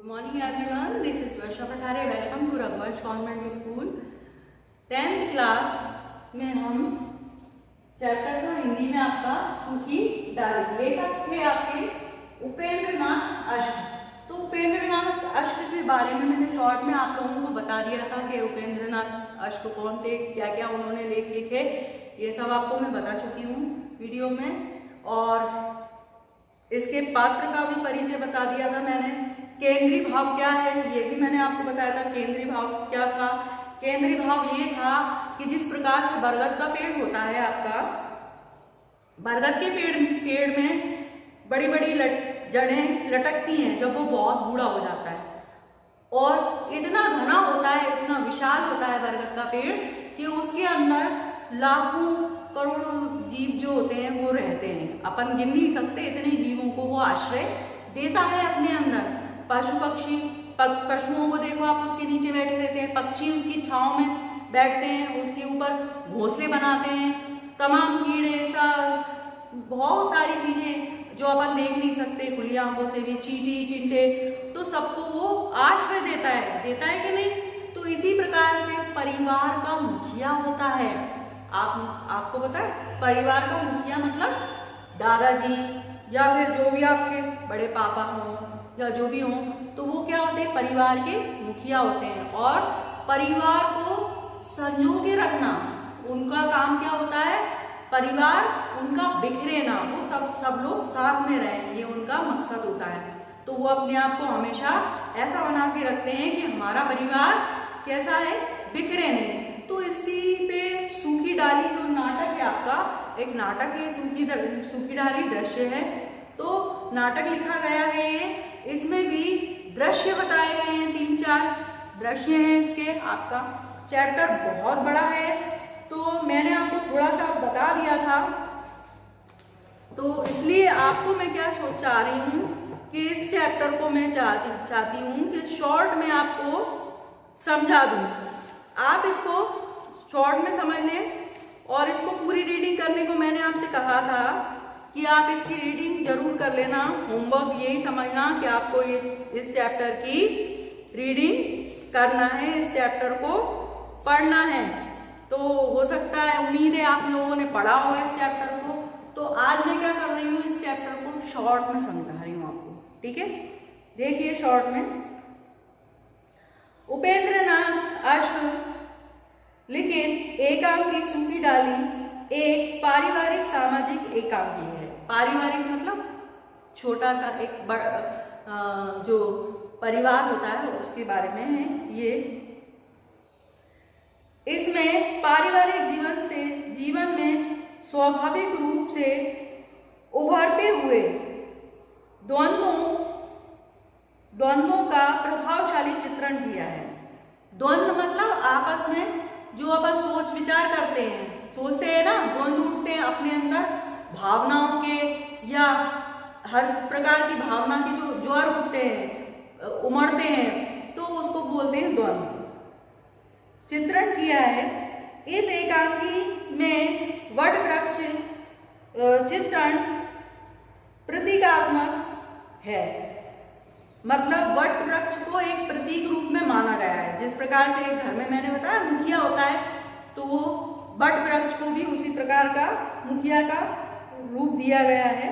Good morning everyone, this is Varsha Pathare. Welcome to Raghuvansh Convent School. 10th class में हम chapter था हिंदी में आपका सूखी डाली। लेखक थे आपके उपेंद्रनाथ अश्क। तो उपेंद्रनाथ अश्क के बारे में मैंने शॉर्ट में आप लोगों को बता दिया था कि उपेंद्रनाथ अश्क कौन थे, क्या क्या उन्होंने लेख लिखे, ये सब आपको मैं बता चुकी हूँ वीडियो में। और इसके पात्र का भी परिचय बता दिया था मैंने। केंद्रीय भाव क्या है ये भी मैंने आपको बताया था। केंद्रीय भाव क्या था? केंद्रीय भाव ये था कि जिस प्रकार से बरगद का पेड़ होता है आपका, बरगद के पेड़ में बड़ी बड़ी जड़ें लटकती हैं जब वो बहुत बूढ़ा हो जाता है, और इतना घना होता है, इतना विशाल होता है बरगद का पेड़ कि उसके अंदर लाखों करोड़ों जीव जो होते हैं वो रहते हैं। अपन गिन नहीं सकते इतने जीवों को वो आश्रय देता है अपने अंदर। पशु पक्षी, पशुओं को देखो आप, उसके नीचे बैठे रहते हैं। पक्षी उसकी छांव में बैठते हैं, उसके ऊपर घोंसले बनाते हैं। तमाम कीड़े, सब बहुत सारी चीजें जो अपन देख नहीं सकते खुली आंखों से भी, चींटी चिंटे, तो सबको वो आश्रय देता है कि नहीं? तो इसी प्रकार से परिवार का मुखिया होता है। आपको पता है परिवार का मुखिया मतलब दादाजी या फिर जो भी आपके बड़े पापा हों या जो भी हों, तो वो क्या होते हैं? परिवार के मुखिया होते हैं। और परिवार को संजो के रखना उनका काम क्या होता है? परिवार उनका बिखरे ना, वो सब लोग साथ में रहें, ये उनका मकसद होता है। तो वो अपने आप को हमेशा ऐसा बना के रखते हैं कि हमारा परिवार कैसा है? बिखरे नहीं। तो इसी पे सूखी डाली जो नाटक है आपका, एक नाटक है सूखी डाली दृश्य है। तो नाटक लिखा गया है, इसमें भी दृश्य बताए गए हैं, 3-4 दृश्य हैं इसके। आपका चैप्टर बहुत बड़ा है तो मैंने आपको थोड़ा सा बता दिया था, तो इसलिए आपको मैं क्या चाह रही हूँ कि इस चैप्टर को मैं चाहती हूँ कि शॉर्ट में आपको समझा दूँ। आप इसको शॉर्ट में समझ लें, और इसको पूरी रीडिंग करने को मैंने आपसे कहा था कि आप इसकी रीडिंग जरूर कर लेना। होमवर्क यही समझना कि आपको इस चैप्टर की रीडिंग करना है, इस चैप्टर को पढ़ना है। तो हो सकता है, उम्मीद है आप लोगों ने पढ़ा हो इस चैप्टर को। तो आज मैं क्या कर रही हूँ, इस चैप्टर को शॉर्ट में समझा रही हूँ आपको, ठीक है? देखिए शॉर्ट में, उपेंद्रनाथ अश्क लिखित एकांकी सूखी डाली एक पारिवारिक सामाजिक एकांकी है। पारिवारिक मतलब छोटा सा एक जो परिवार होता है उसके बारे में है ये। इसमें पारिवारिक जीवन में स्वाभाविक रूप से उभरते हुए द्वंद्वों का प्रभावशाली चित्रण किया है। द्वंद्व मतलब आपस में जो अपन सोच विचार करते हैं, सोचते हैं ना, द्वंद्व उठते हैं अपने अंदर भावनाओं के, या हर प्रकार की भावना के जो ज्वार उठते हैं, उमड़ते हैं, तो उसको बोलते हैं द्वंद्व। चित्रण किया है। इस एकांकी में वट वृक्ष चित्रण प्रतीकात्मक है, मतलब वट वृक्ष को एक प्रतीक रूप में माना गया है। जिस प्रकार से एक घर में मैंने बताया मुखिया होता है, तो वो वट वृक्ष को भी उसी प्रकार का मुखिया का रूप दिया गया है।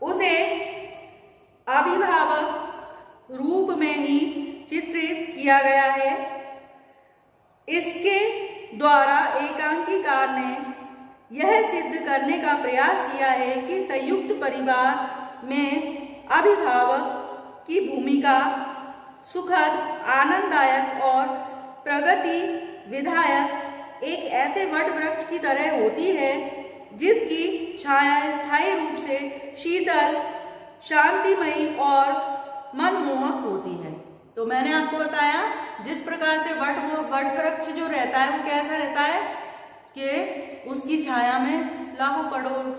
उसे अभिभावक रूप में ही चित्रित किया गया है। इसके द्वारा एकांकीकार ने यह सिद्ध करने का प्रयास किया है कि संयुक्त परिवार में अभिभावक की भूमिका सुखद, आनंददायक और प्रगति विधायक एक ऐसे वट वृक्ष की तरह होती है जिसकी छाया स्थायी रूप से शीतल, शांतिमयी और मनमोहक होती है। तो मैंने आपको बताया जिस प्रकार से वट वृक्ष जो रहता है वो कैसा रहता है कि उसकी छाया में लाखों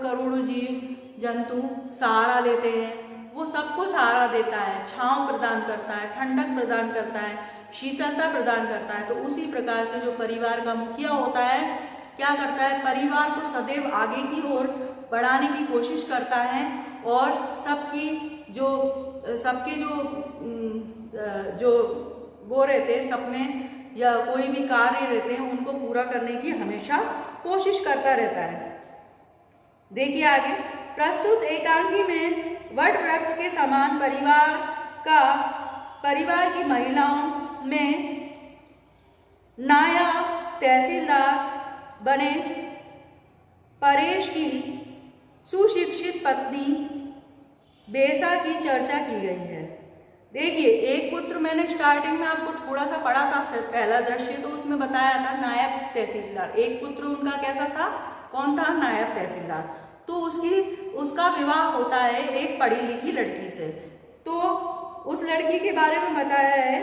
करोड़ों जीव जंतु सहारा लेते हैं, वो सबको सहारा देता है, छांव प्रदान करता है, ठंडक प्रदान करता है, शीतलता प्रदान करता है। तो उसी प्रकार से जो परिवार का मुखिया होता है क्या करता है? परिवार को सदैव आगे की ओर बढ़ाने की कोशिश करता है और सबके जो वो रहते हैं सपने या कोई भी कार्य रहते हैं उनको पूरा करने की हमेशा कोशिश करता रहता है। देखिए आगे, प्रस्तुत एकांकी में वट वृक्ष के समान परिवार की महिलाओं में नायब तहसीलदार बने परेश की सुशिक्षित पत्नी बेसा की चर्चा की गई है। देखिए, एक पुत्र मैंने स्टार्टिंग में आपको थोड़ा सा पढ़ा था, पहला दृश्य, तो उसमें बताया था नायब तहसीलदार। एक पुत्र उनका कैसा था, कौन था, नायब तहसीलदार। तो उसका विवाह होता है एक पढ़ी लिखी लड़की से। तो उस लड़की के बारे में बताया है,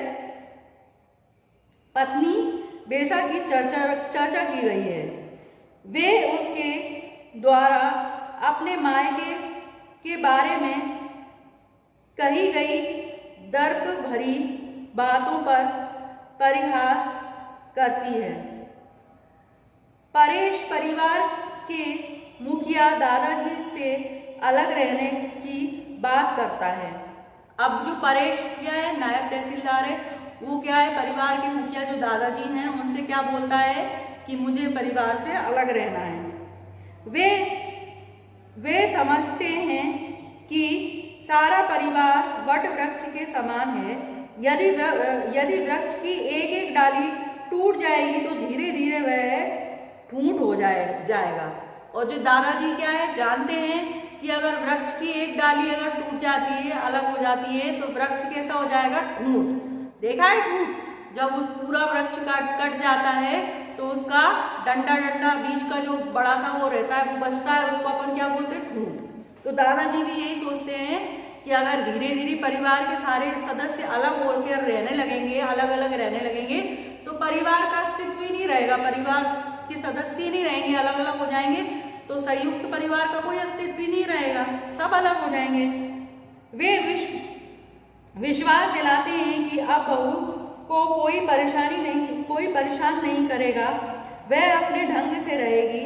पत्नी बेसा की चर्चा की गई है। वे उसके द्वारा अपने मायके के बारे में कही गई दर्प भरी बातों पर परिहास करती है। परेश परिवार के मुखिया दादाजी से अलग रहने की बात करता है। अब जो परेश क्या है, नायब तहसीलदार है, वो क्या है, परिवार के मुखिया जो दादाजी हैं उनसे क्या बोलता है कि मुझे परिवार से अलग रहना है। वे समझते हैं कि सारा परिवार वट वृक्ष के समान है। यदि वृक्ष की एक एक डाली टूट जाएगी तो धीरे धीरे वह ठूंठ हो जाएगा। और जो दादाजी क्या है, जानते हैं कि अगर वृक्ष की एक डाली अगर टूट जाती है, अलग हो जाती है, तो वृक्ष कैसा हो जाएगा, ठूंठ। देखा है ठूंठ, जब पूरा वृक्ष कट जाता है तो उसका डंडा बीच का जो बड़ा सा वो रहता है वो बचता है, उसको अपन क्या बोलते हैं, ठूंठ। तो दादाजी भी यही सोचते हैं कि अगर धीरे धीरे परिवार के सारे सदस्य अलग होकर रहने लगेंगे, अलग अलग रहने लगेंगे, तो परिवार का अस्तित्व ही नहीं रहेगा, परिवार के सदस्य ही नहीं रहेंगे, अलग अलग हो जाएंगे, तो संयुक्त परिवार का कोई अस्तित्व ही नहीं रहेगा, सब अलग हो जाएंगे। वे विश्वास दिलाते हैं कि अब बहू को कोई परेशान नहीं करेगा, वह अपने ढंग से रहेगी।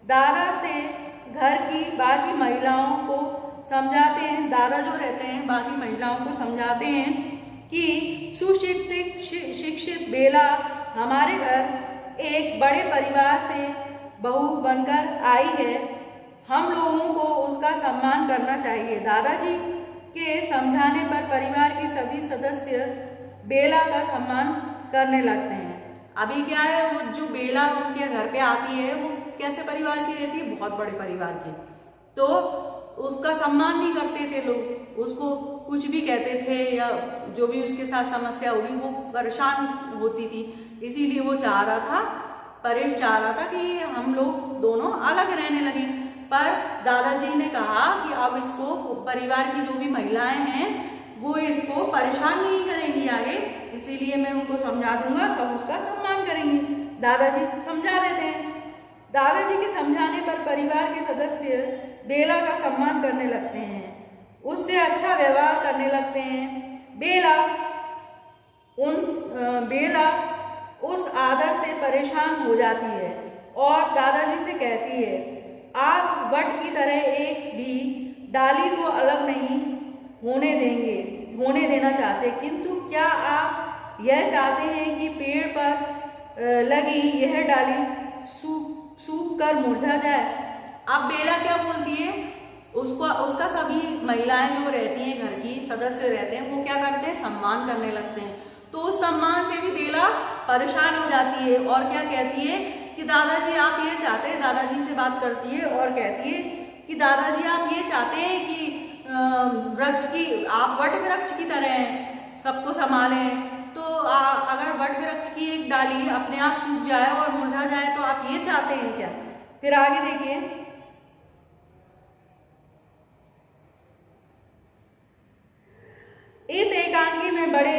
दादा से घर की बाकी महिलाओं को समझाते हैं, दादा जो रहते हैं बाकी महिलाओं को समझाते हैं कि सुशिक्षित बेला हमारे घर एक बड़े परिवार से बहू बनकर आई है, हम लोगों को उसका सम्मान करना चाहिए। दादाजी के समझाने पर परिवार के सभी सदस्य बेला का सम्मान करने लगते हैं। अभी क्या है, वो जो बेला उनके घर पे आती है वो कैसे परिवार की रहती है, बहुत बड़े परिवार की, तो उसका सम्मान नहीं करते थे लोग, उसको कुछ भी कहते थे या जो भी उसके साथ समस्या होगी वो परेशान होती थी। इसीलिए वो परेश चाह रहा था कि हम लोग दोनों अलग रहने लगे। पर दादाजी ने कहा कि अब इसको परिवार की जो भी महिलाएं हैं वो इसको परेशान नहीं करेंगी आगे, इसीलिए मैं उनको समझा दूंगा, सब उसका सम्मान करेंगे। दादाजी समझा देते हैं। दादाजी के समझाने पर परिवार के सदस्य बेला का सम्मान करने लगते हैं, उससे अच्छा व्यवहार करने लगते हैं। बेला उस आदर से परेशान हो जाती है और दादाजी से कहती है, आप वट की तरह एक भी डाली को अलग नहीं होने देना चाहते, किंतु क्या आप यह चाहते हैं कि पेड़ पर लगी यह डाली सूख कर मुरझा जाए। अब बेला क्या बोलती है, उसका सभी महिलाएं जो रहती हैं, घर की सदस्य रहते हैं, वो क्या करते हैं, सम्मान करने लगते हैं। तो उस सम्मान से भी बेला परेशान हो जाती है और क्या कहती है कि दादाजी आप ये चाहते हैं, दादाजी से बात करती है और कहती है कि दादाजी आप ये चाहते हैं कि आप वट वृक्ष की तरह हैं, सबको संभालें, तो अगर वट वृक्ष की एक डाली अपने आप सूख जाए और मुरझा जाए तो आप ये चाहते हैं क्या। फिर आगे देखिए, इस एकांकी में बड़े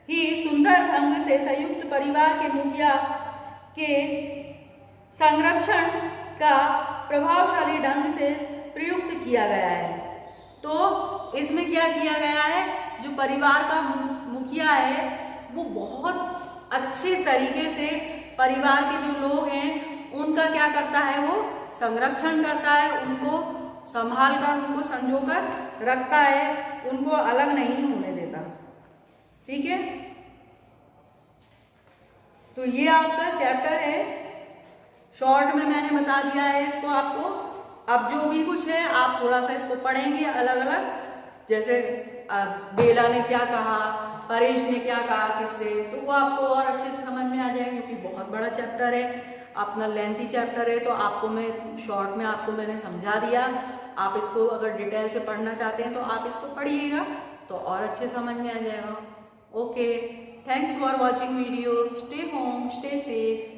ही सुंदर ढंग से संयुक्त परिवार के मुखिया के संरक्षण का प्रभावशाली ढंग से प्रयुक्त किया गया है। तो इसमें क्या किया गया है, जो परिवार का मुखिया है वो बहुत अच्छे तरीके से परिवार के जो लोग हैं उनका क्या करता है, वो संरक्षण करता है, उनको संभाल कर, उनको संजो कर रखता है, उनको अलग नहीं होने देता। ठीक है, तो ये आपका चैप्टर है, शॉर्ट में मैंने बता दिया है इसको आपको। अब जो भी कुछ है आप थोड़ा सा इसको पढ़ेंगे अलग अलग, जैसे बेला ने क्या कहा, परेश ने क्या कहा किससे, तो वो आपको और अच्छे से समझ में आ जाएगा, क्योंकि बहुत बड़ा चैप्टर है, अपना लेंथी चैप्टर है। तो आपको मैं शॉर्ट में आपको मैंने समझा दिया। आप इसको अगर डिटेल से पढ़ना चाहते हैं तो आप इसको पढ़िएगा, तो और अच्छे समझ में आ जाएगा। Okay, thanks for watching video. Stay home, stay safe.